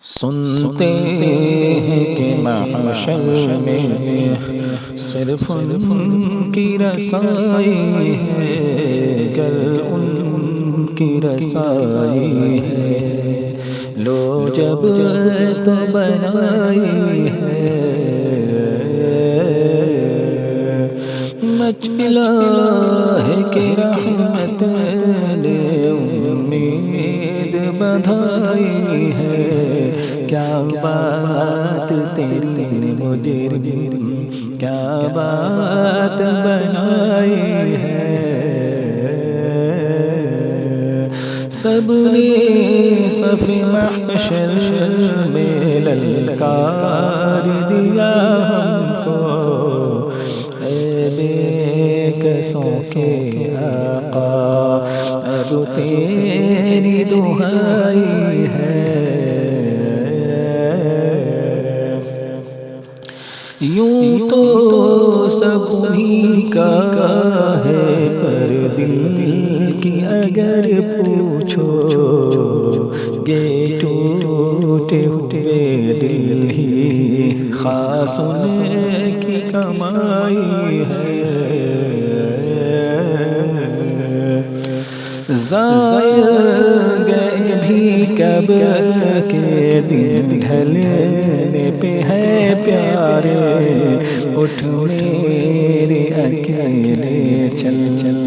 سنتے ہیں کہ محشر میں صرف ان کی رسائی ہے، گر ان کی رسائی ہے، لو جب تو بنائی ہے، مچلا ہے کہ رحمت نے امید بدھائی ہے، کیا بات تیری مجرم کیا بات بنائی ہے، سب نے صف محشر میں للکار دیا ہم کو، اے بے کسوں کے آقا اب تیری دہائی ہے، یوں تو سب انہی کا ہے، پر دل کی اگر پوچھو گے ٹوٹے ہوئے دل ہی خاص ان کی کمائی ہے، ظاہر گئے بھی کب کے دن ڈھلنے پہ ہے پیارے، اٹھ میرے اکیلے چل چل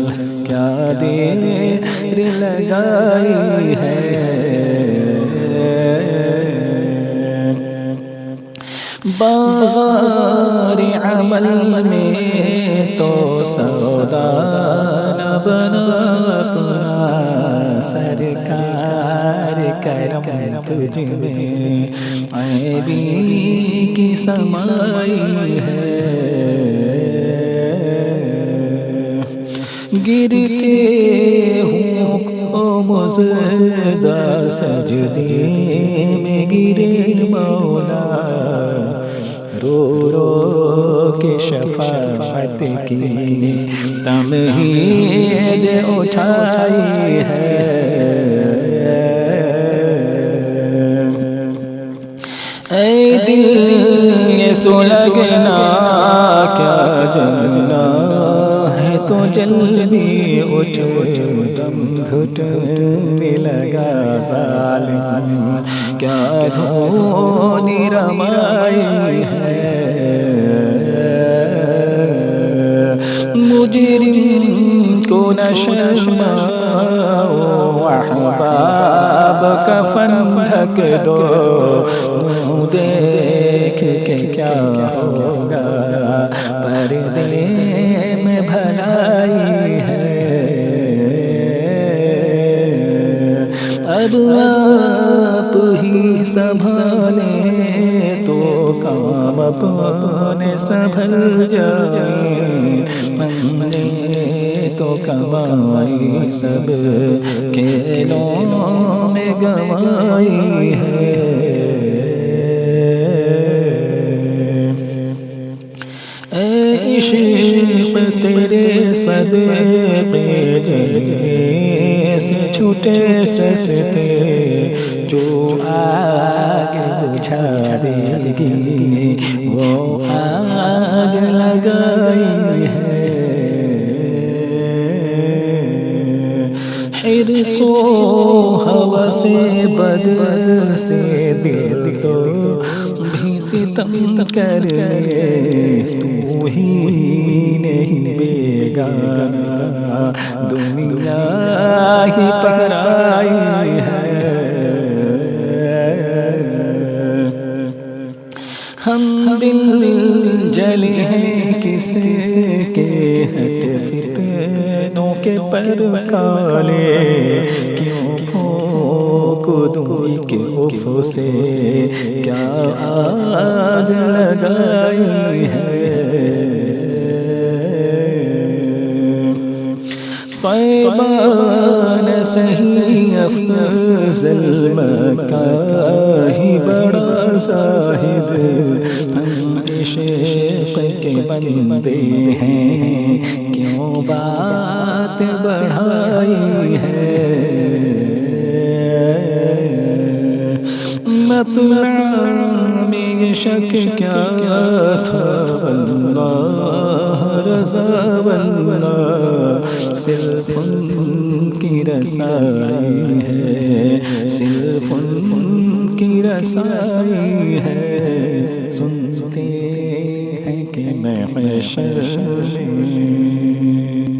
کیا دیر لگائی ہے، بازار عمل میں تو سودا نہ بنا اپنا، سرکار کرم تجھ میں عیبی کی سمائی ہے، گرتے ہوں کو مزدہ سجدے میں گرے مولا، رو رو کے شفاعت کی تمہید اٹھائی ہے، اے دل یہ سلگنا کیا جلنا ہے تو جل بھی اٹھ، دم گھٹنے لگا ظالم کیا دھونی رمائی ہے، مجرم کو نہ شرماؤ احباب کفن ڈھک دو، منہ دیکھ کے کیا ہوگا پردے میں بھلائی ہے، اب آپ ہی سنبھالیں تو کام اپنے سنبھل جائیں، ہم نے تو کمائی سب کھیلوں میں گنوائی ہے، اے عشق تیرے صدقے جلوے سے چھوٹے سستے، جو آگ بجھا دے گی وہ آگ لگائی ہے، حرص و ہوس بد سے دل تو بھی ستم کر لے، تو ہی نہیں بیگانہ دنیا ہی پرائی ہے، ہم دل جلے ہیں کس کے ہٹ فتنوں کے پر کالے، کیوں پھونک دوں کہ اف سے کیا آگ لگائی ہے، طیبہ نہ صحیح افضل مکہ ہی بڑا زاہد، ہم عشق کے بندے ہیں کیوں بات بڑھائی ہے، مطلع میں یہ شک کیا تھا، اللہ رضا واللہ صرف ان کی رسائی ہے، صرف ان کی رسائی ہے، سنتے ہیں کہ محشر میں